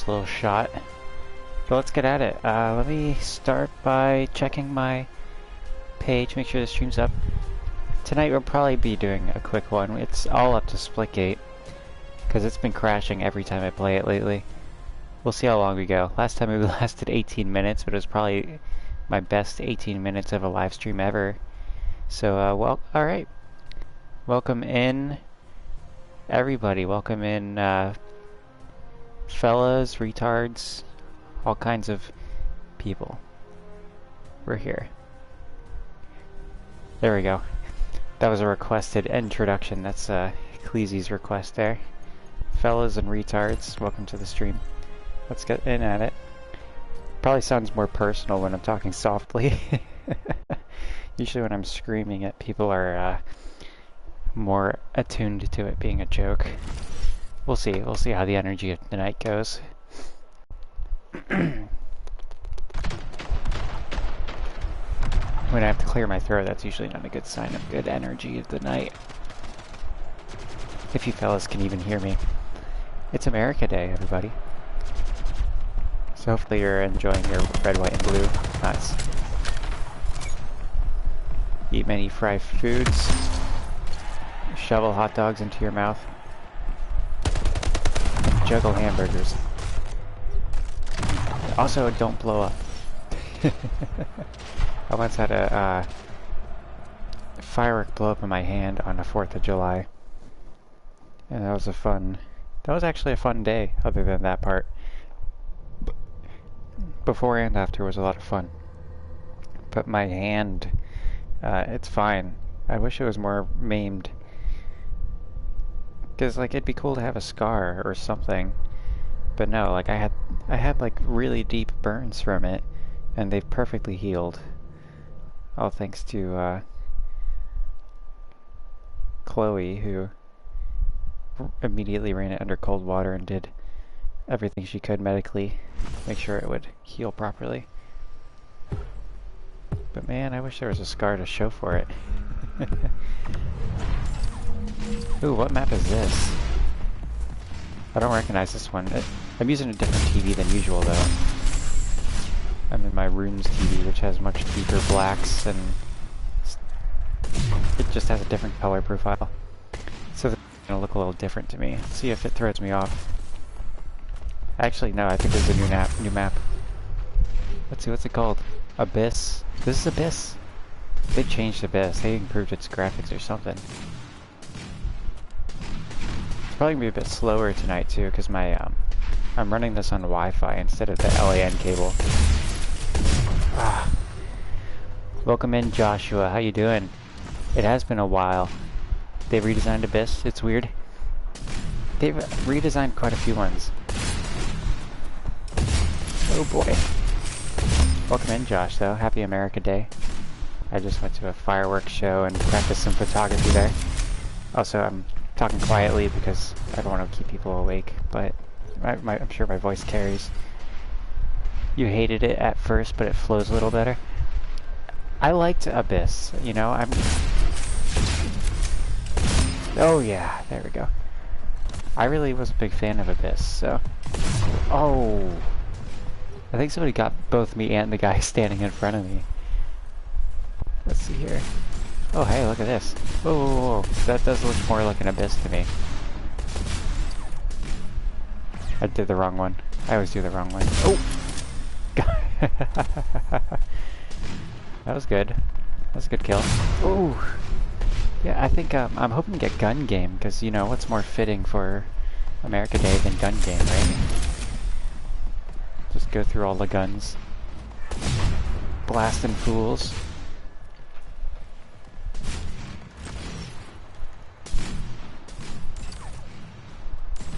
this little shot. But let's get at it. Let me start by checking my page, make sure the stream's up. Tonight we'll probably be doing a quick one. It's all up to Splitgate, because it's been crashing every time I play it lately. We'll see how long we go. Last time we lasted 18 minutes, but it was probably my best 18 minutes of a live stream ever. So, well, alright. Welcome in, everybody. Welcome in, fellas, retards, all kinds of people. We're here. There we go. That was a requested introduction. That's Ecclesi's request there. Fellas and retards, welcome to the stream. Let's get in at it. Probably sounds more personal when I'm talking softly. Usually when I'm screaming at people are more attuned to it being a joke. We'll see. We'll see how the energy of the night goes. When I have to clear my throat, that's usually not a good sign of good energy of the night. If you fellas can even hear me. It's America Day, everybody. So hopefully you're enjoying your red, white, and blue. Nice. Eat many fried foods. Shovel hot dogs into your mouth. And juggle hamburgers. Also, don't blow up. I once had a firework blow up in my hand on the 4th of July. And that was actually a fun day, other than that part. Before and after was a lot of fun. But my hand, it's fine. I wish it was more maimed. Because, like, it'd be cool to have a scar or something. But no, like, I had like, really deep burns from it. And they've perfectly healed. All thanks to, Chloe, who immediately ran it under cold water and did everything she could medically to make sure it would heal properly. But man, I wish there was a scar to show for it. Ooh, what map is this? I don't recognize this one. I'm using a different TV than usual though. I'm in my room's TV, which has much deeper blacks, and it just has a different color profile. So it's gonna look a little different to me. Let's see if it throws me off. Actually, no, I think there's a new map. Let's see, what's it called? Abyss? This is Abyss. They changed Abyss. They improved its graphics or something. It's probably gonna be a bit slower tonight too, because my I'm running this on Wi-Fi instead of the LAN cable. Ah. Welcome in, Joshua. How you doing? It has been a while. They redesigned Abyss. It's weird. They've redesigned quite a few ones. Oh boy. Welcome in, Josh, though. Happy America Day. I just went to a fireworks show and practiced some photography there. Also, I'm talking quietly because I don't want to keep people awake, but I'm sure my voice carries. You hated it at first, but it flows a little better. I liked Abyss, you know, Oh yeah, there we go. I really was a big fan of Abyss, so... Oh! I think somebody got both me and the guy standing in front of me. Let's see here. Oh hey, look at this. Whoa, whoa, whoa. That does look more like an Abyss to me. I did the wrong one. I always do the wrong one. Oh! That was good. That was a good kill. Ooh! Yeah, I think I'm hoping to get Gun Game, because, you know, what's more fitting for America Day than Gun Game, right? Just go through all the guns. Blasting fools.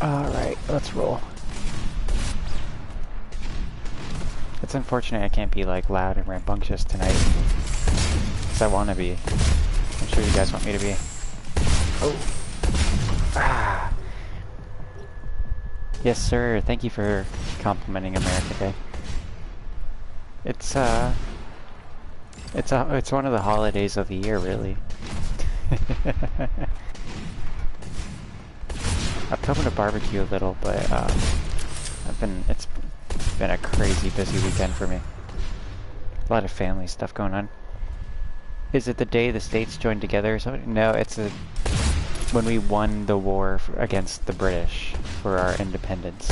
Alright, let's roll. It's unfortunate I can't be, like, loud and rambunctious tonight. Because I want to be. I'm sure you guys want me to be. Oh! Ah! Yes, sir. Thank you for complimenting America Day. It's one of the holidays of the year, really. I'm hoping to barbecue a little, but I'm It's been a crazy busy weekend for me. A lot of family stuff going on. Is it the day the states joined together or something? No, it's when we won the war against the British for our independence.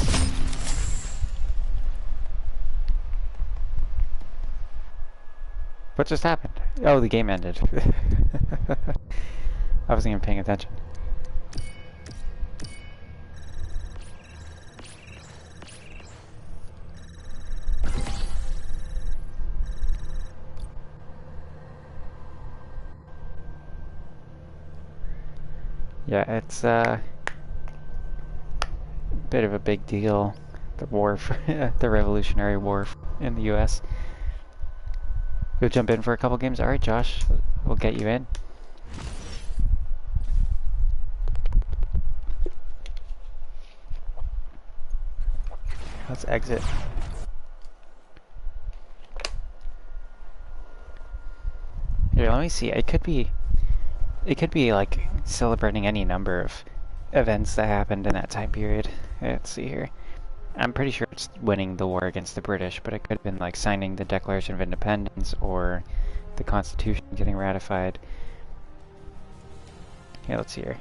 What just happened? Oh, the game ended. I wasn't even paying attention. Yeah, it's a bit of a big deal, the war for the Revolutionary War in the US. You'll jump in for a couple games? Alright, Josh, we'll get you in. Let's exit. Here, let me see. It could be like celebrating any number of events that happened in that time period. Let's see here. I'm pretty sure it's winning the war against the British, but it could have been like signing the Declaration of Independence or the Constitution getting ratified. Yeah, let's see here.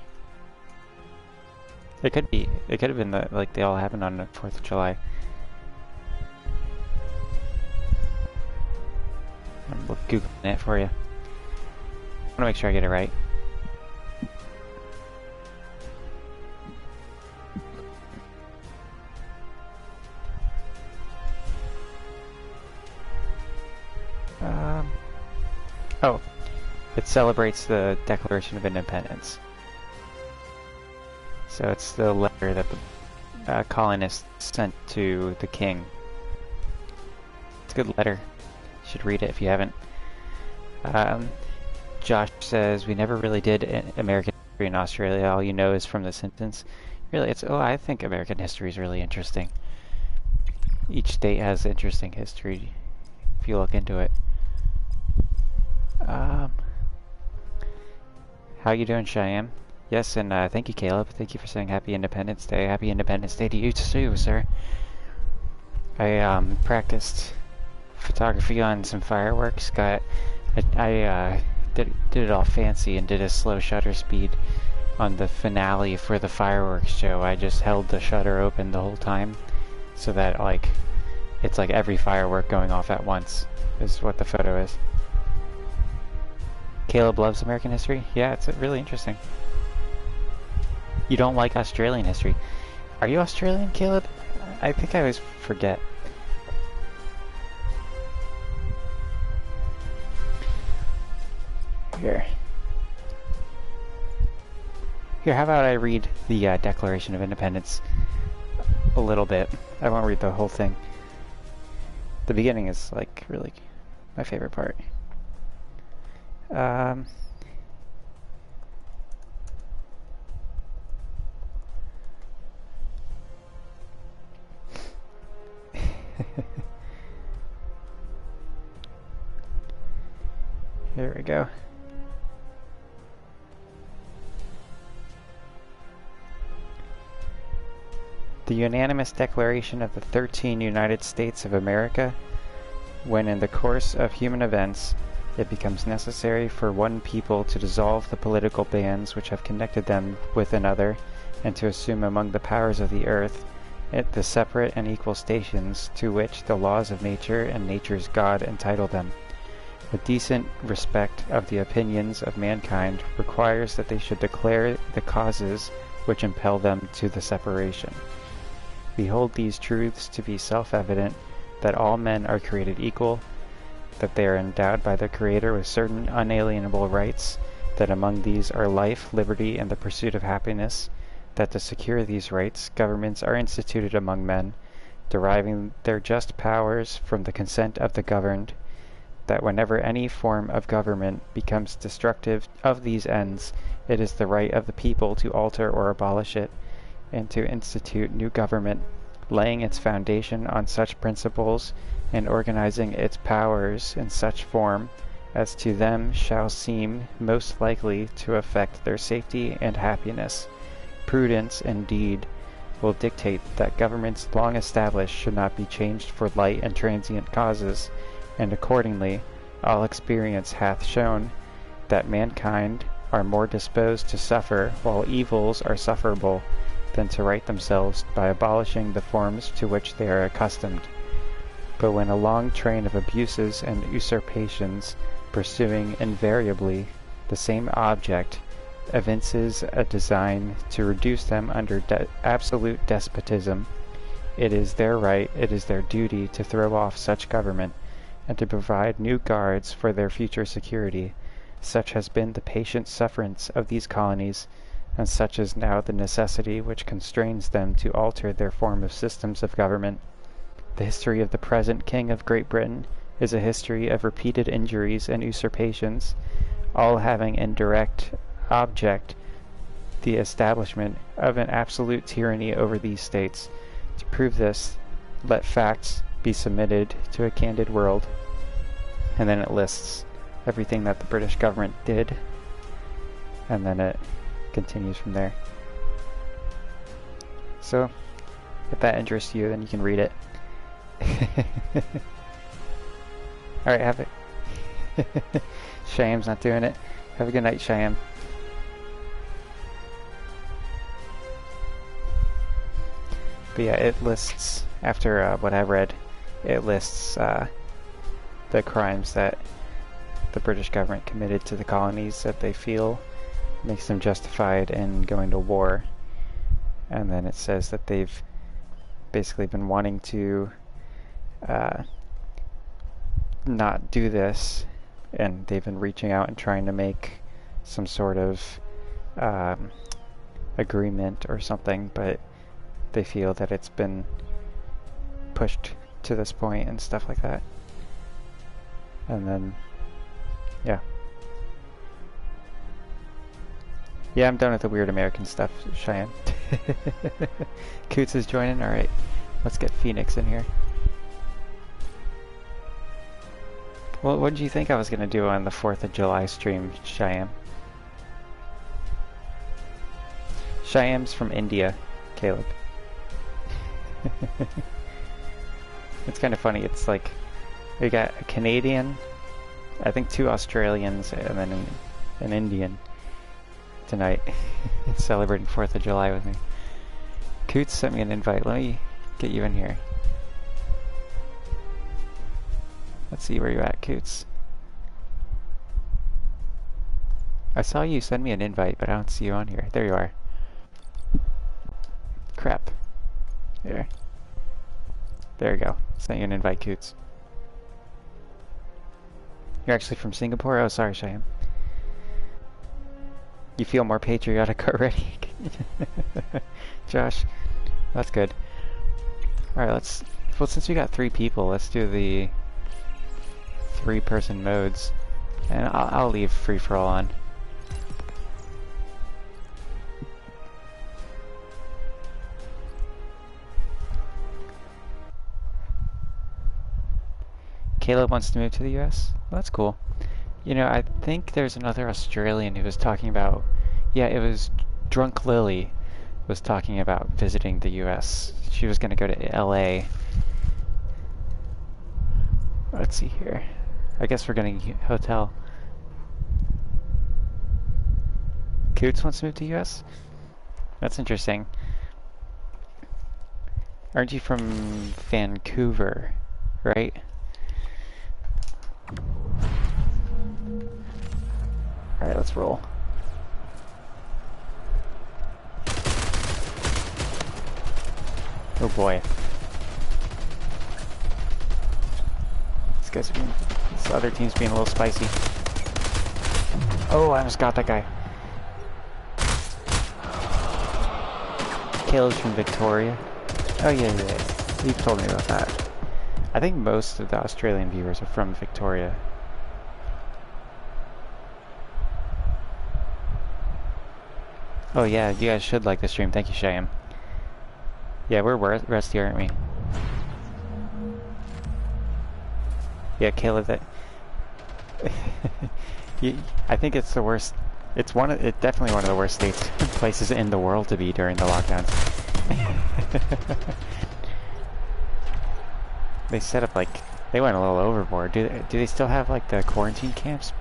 It could have been like they all happened on the 4th of July. I'm Googling it for you. I want to make sure I get it right. Oh, it celebrates the Declaration of Independence. So it's the letter that the colonists sent to the king. It's a good letter. You should read it if you haven't. Josh says, we never really did American history in Australia. All you know is from the sentence. Really, I think American history is really interesting. Each state has interesting history if you look into it. How you doing, Cheyenne? Yes, and thank you, Caleb. Thank you for saying Happy Independence Day. Happy Independence Day to you too, sir. I practiced photography on some fireworks. I did it all fancy and did a slow shutter speed on the finale for the fireworks show. I just held the shutter open the whole time, so that it's like every firework going off at once is what the photo is. Caleb loves American history? Yeah, it's really interesting. You don't like Australian history. Are you Australian, Caleb? I think I always forget. Here, how about I read the Declaration of Independence a little bit. I won't read the whole thing. The beginning is like really my favorite part. Here we go. The unanimous declaration of the 13 United States of America, when in the course of human events it becomes necessary for one people to dissolve the political bands which have connected them with another, and to assume among the powers of the earth the separate and equal stations to which the laws of nature and nature's God entitle them. A decent respect of the opinions of mankind requires that they should declare the causes which impel them to the separation. We hold these truths to be self-evident, that all men are created equal, that they are endowed by their Creator with certain unalienable rights, that among these are life, liberty, and the pursuit of happiness, that to secure these rights, governments are instituted among men, deriving their just powers from the consent of the governed, that whenever any form of government becomes destructive of these ends, it is the right of the people to alter or abolish it, and to institute new government, laying its foundation on such principles and organizing its powers in such form as to them shall seem most likely to affect their safety and happiness. Prudence, indeed, will dictate that governments long established should not be changed for light and transient causes, and accordingly, all experience hath shown that mankind are more disposed to suffer while evils are sufferable than to right themselves by abolishing the forms to which they are accustomed. But when a long train of abuses and usurpations, pursuing invariably the same object, evinces a design to reduce them under absolute despotism, it is their right, it is their duty to throw off such government, and to provide new guards for their future security. Such has been the patient sufferance of these colonies, and such is now the necessity which constrains them to alter their form of systems of government. The history of the present King of Great Britain is a history of repeated injuries and usurpations, all having in direct object the establishment of an absolute tyranny over these states. To prove this, let facts be submitted to a candid world. And then it lists everything that the British government did, and then it continues from there. So, if that interests you, then you can read it. Alright, have it. Shyam's not doing it. Have a good night, Shyam. But yeah, it lists, after what I've read, it lists the crimes that the British government committed to the colonies that they feel makes them justified in going to war. And then it says that they've basically been wanting to not do this, and they've been reaching out and trying to make some sort of agreement or something, but they feel that it's been pushed to this point and stuff like that. And then, yeah. Yeah, I'm done with the weird American stuff, Cheyenne. Coots is joining? Alright, let's get Phoenix in here. Well, what did you think I was going to do on the 4th of July stream, Cheyenne? Cheyenne's from India, Caleb. It's kind of funny, it's like, we got a Canadian, I think 2 Australians, and then an Indian tonight celebrating 4th of July with me. Coots sent me an invite. Let me get you in here. Let's see where you're at, Coots. I saw you send me an invite, but I don't see you on here. There you are. Crap. There. There you go. Sent you an invite, Coots. You're actually from Singapore? Oh, sorry, Cheyenne. You feel more patriotic already? Josh, that's good. Alright, let's... Well, since we got 3 people, let's do the 3-person modes. And I'll leave free-for-all on. Caleb wants to move to the US? Well, that's cool. You know, I think there's another Australian who was talking about... Yeah, it was Drunk Lily was talking about visiting the US. She was going to go to LA. Let's see here. I guess we're getting a hotel. Coots wants to move to US? That's interesting. Aren't you from Vancouver, right? Alright, let's roll. Oh boy. This other team's being a little spicy. Oh, I almost got that guy. Caleb's from Victoria. Oh yeah, you've told me about that. I think most of the Australian viewers are from Victoria. Oh yeah, you guys should like the stream. Thank you, Shyam. Yeah, we're rusty, aren't we? Yeah, Caleb, that... I think it's the worst... It's definitely one of the worst places in the world to be during the lockdowns. They set up like, they went a little overboard. Do they still have like the quarantine camps?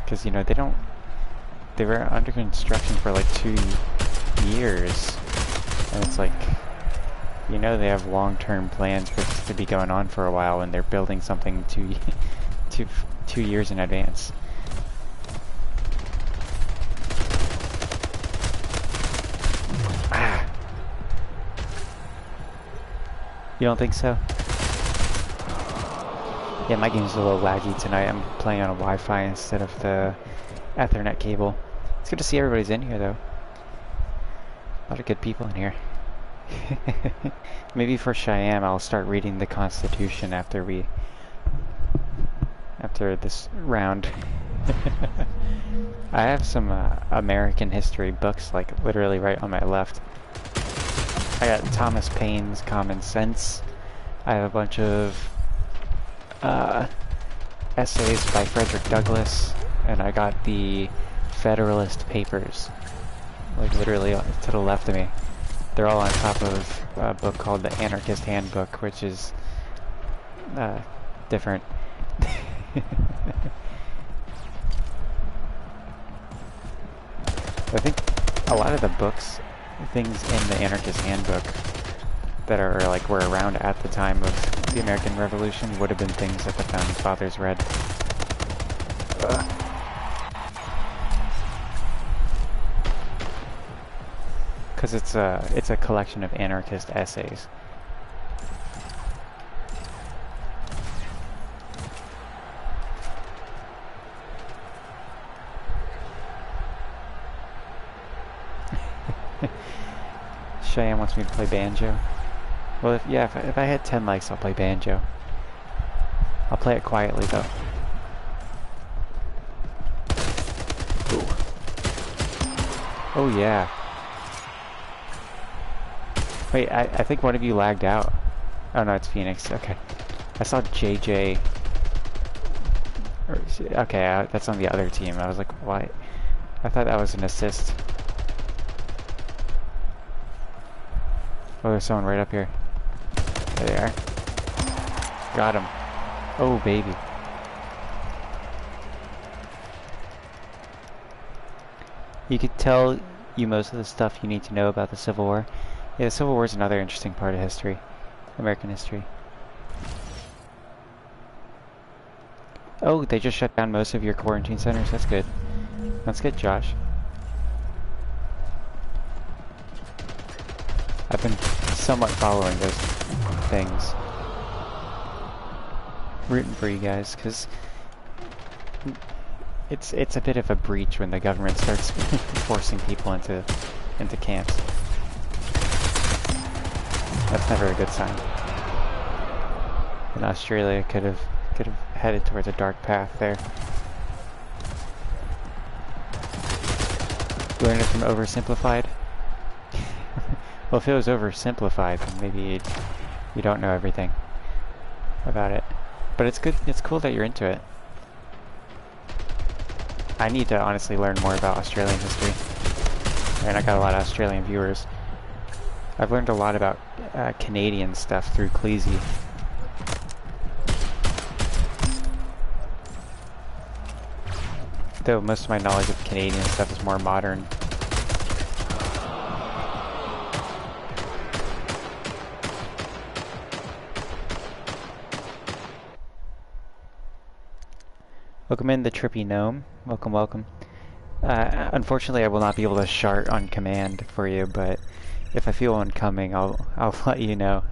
Because, you know, they were under construction for like 2 years. And it's like, you know, they have long-term plans for this to be going on for a while, and they're building something 2 years in advance. Ah. You don't think so? Yeah, my game's a little laggy tonight. I'm playing on a Wi-Fi instead of the Ethernet cable. It's good to see everybody's in here, though. A lot of good people in here. Maybe for Cheyenne, I'll start reading the Constitution after this round. I have some American history books, like literally right on my left. I got Thomas Paine's Common Sense. I have a bunch of essays by Frederick Douglass, and I got the Federalist Papers, like literally to the left of me. They're all on top of a book called The Anarchist Handbook, which is different. I think a lot of the things in the Anarchist Handbook that are like were around at the time of the American Revolution would have been things that the Founding Fathers read. Because it's a collection of anarchist essays. Cheyenne wants me to play banjo. Well, if I had 10 likes, I'll play banjo. I'll play it quietly, though. Ooh. Oh, yeah. Wait, I think one of you lagged out. Oh, no, it's Phoenix. Okay. I saw JJ. Okay, that's on the other team. I was like, why? I thought that was an assist. Oh, there's someone right up here. There they are. Got him. Oh, baby. You could tell you most of the stuff you need to know about the Civil War. Yeah, the Civil War is another interesting part of history. American history. Oh, they just shut down most of your quarantine centers? That's good. That's good, Josh. I've been somewhat following those things. Rooting for you guys, because it's a bit of a breach when the government starts forcing people into camps. That's never a good sign. And Australia could have headed towards a dark path there. Learn it from Oversimplified? Well, if it was oversimplified, then maybe you don't know everything about it. But it's good. It's cool that you're into it. I need to honestly learn more about Australian history. And I got a lot of Australian viewers. I've learned a lot about Canadian stuff through Cleasy. Though most of my knowledge of Canadian stuff is more modern. Welcome in, the Trippy Gnome. Welcome, welcome. Unfortunately, I will not be able to shart on command for you, but if I feel one coming, I'll let you know.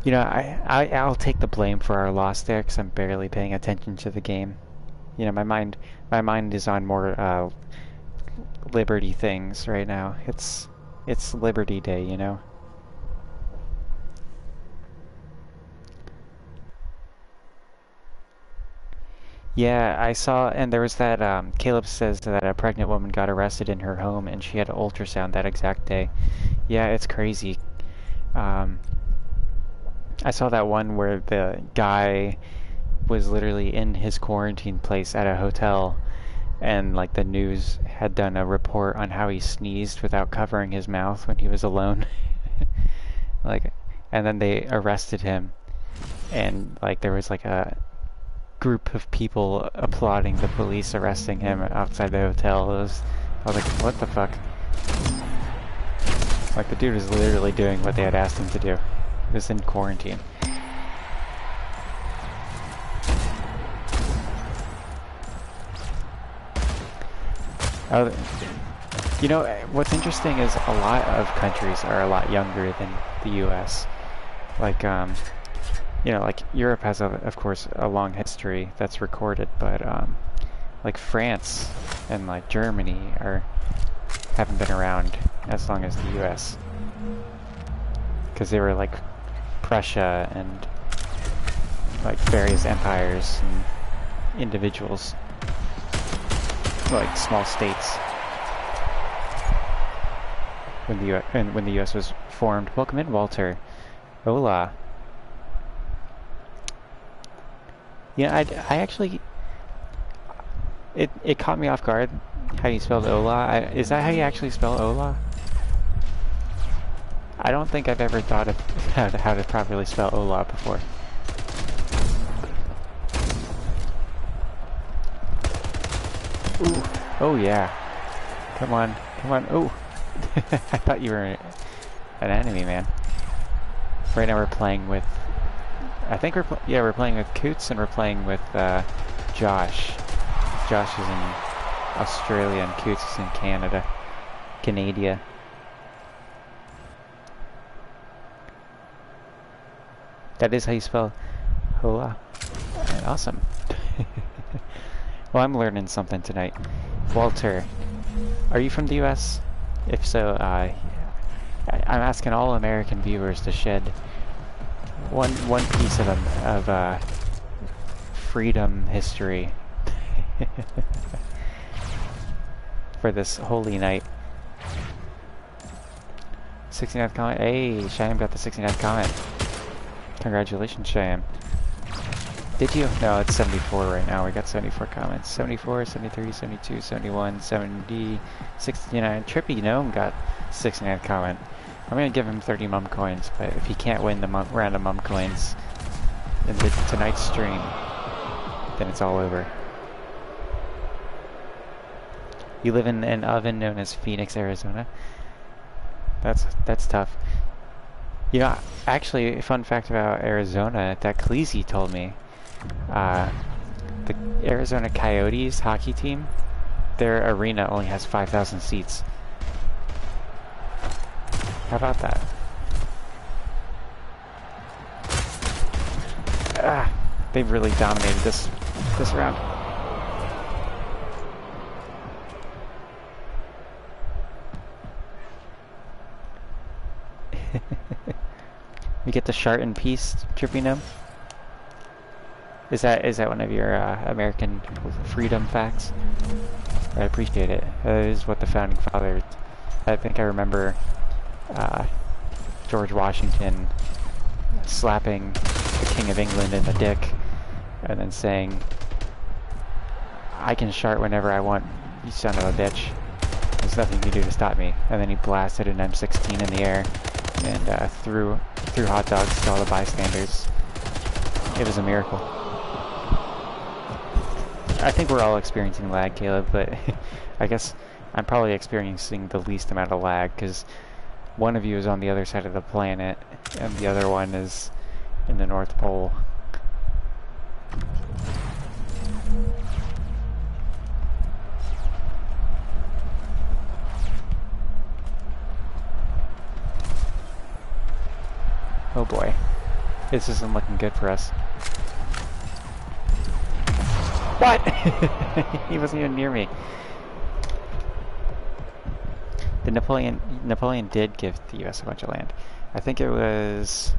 You know, I'll take the blame for our loss there, because I'm barely paying attention to the game. You know, my mind is on more Liberty things right now. It's Liberty Day, you know. Yeah, I saw, and there was that, Caleb says that a pregnant woman got arrested in her home and she had an ultrasound that exact day. Yeah, it's crazy. I saw that one where the guy was literally in his quarantine place at a hotel, and like the news had done a report on how he sneezed without covering his mouth when he was alone. Like, and then they arrested him, and like there was like a group of people applauding the police arresting him outside the hotel. I was like, what the fuck? Like, the dude was literally doing what they had asked him to do. He was in quarantine. You know, what's interesting is a lot of countries are a lot younger than the US. Like, you know, like Europe has, of course, a long history that's recorded, but like France and like Germany haven't been around as long as the US, because they were like Prussia and like various empires and individuals, like small states, when the US was formed. Welcome in, Walter. Hola. Yeah, I actually, it caught me off guard how you spelled Ola. Is that how you actually spell Ola? I don't think I've ever thought of how to properly spell Ola before. Ooh. Oh yeah. Come on, come on. Oh, I thought you were an enemy, man. Right now we're playing with, I think we're playing with Coots, and we're playing with Josh. Josh is in Australia and Coots is in Canada. Canada. That is how you spell Hola. Awesome. Well, I'm learning something tonight. Walter, are you from the US? If so, I'm asking all American viewers to shed one piece of freedom history for this holy night. 69th comment. Hey, Shyam got the 69th comment. Congratulations, Shyam. Did you? No, it's 74 right now. We got 74 comments. 74, 73, 72, 71, 70, 69. Trippy Gnome got 69th comment. I'm gonna give him 30 mum coins, but if he can't win the random mum coins in tonight's stream, then it's all over. You live in an oven known as Phoenix, Arizona. That's tough. You know, actually, a fun fact about Arizona that Cleese told me. The Arizona Coyotes hockey team, their arena only has 5,000 seats. How about that? They've really dominated this round. We get to shart in peace, Trippy Gnome? Is that one of your American freedom facts? I appreciate it. That is what the founding fathers. I think I remember George Washington slapping the King of England in the dick, and then saying, "I can shart whenever I want, you son of a bitch. There's nothing you can do to stop me." And then he blasted an M16 in the air and threw hot dogs to all the bystanders. It was a miracle. I think we're all experiencing lag, Caleb, but I guess I'm probably experiencing the least amount of lag, because one of you is on the other side of the planet, and the other one is in the North Pole. Oh boy. This isn't looking good for us. What? He wasn't even near me. The Napoleon did give the US a bunch of land. I think it was,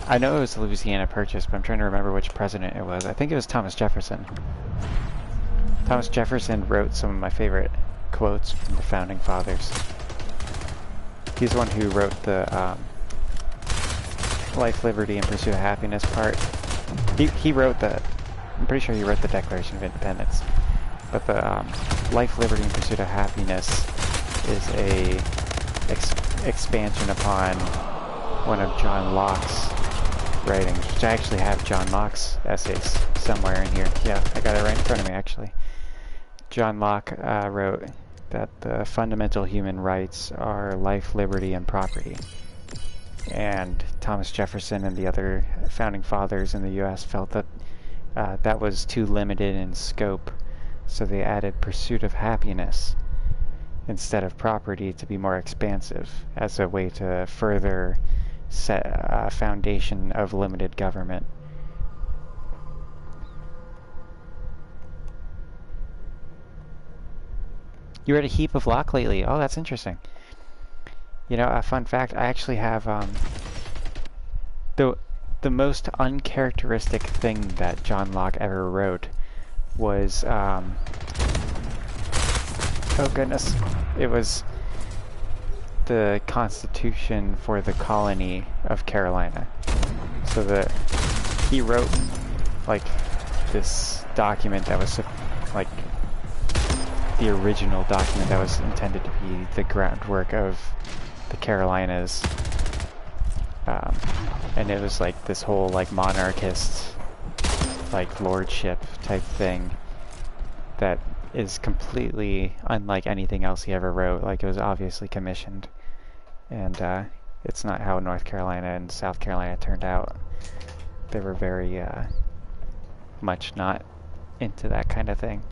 I know it was the Louisiana Purchase, but I'm trying to remember which president it was. I think it was Thomas Jefferson. Thomas Jefferson wrote some of my favorite quotes from the founding fathers. He's the one who wrote the life, liberty, and pursuit of happiness part. He wrote the, I'm pretty sure he wrote the Declaration of Independence. But the life, liberty, and pursuit of happiness is a expansion upon one of John Locke's writings, which I actually have John Locke's essays somewhere in here. Yeah, I got it right in front of me, actually. John Locke wrote that the fundamental human rights are life, liberty, and property. And Thomas Jefferson and the other founding fathers in the U.S. felt that that was too limited in scope, so they added pursuit of happiness instead of property to be more expansive as a way to further set a foundation of limited government. You read a heap of Locke lately. Oh, that's interesting. You know, a fun fact, I actually have the most uncharacteristic thing that John Locke ever wrote was oh goodness, it was the Constitution for the colony of Carolina. So that he wrote like this document that was like the original document that was intended to be the groundwork of the Carolinas, and it was like this whole like monarchist like lordship type thing that is completely unlike anything else he ever wrote. Like, it was obviously commissioned, and it's not how North Carolina and South Carolina turned out. They were very much not into that kind of thing.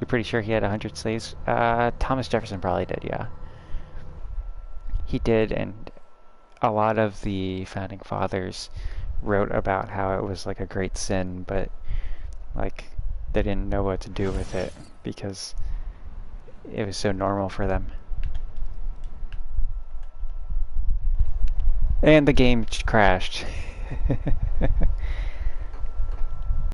You're pretty sure he had 100 slaves? Thomas Jefferson probably did, yeah. He did, and a lot of the founding fathers wrote about how it was like a great sin, but like they didn't know what to do with it because it was so normal for them. And the game crashed.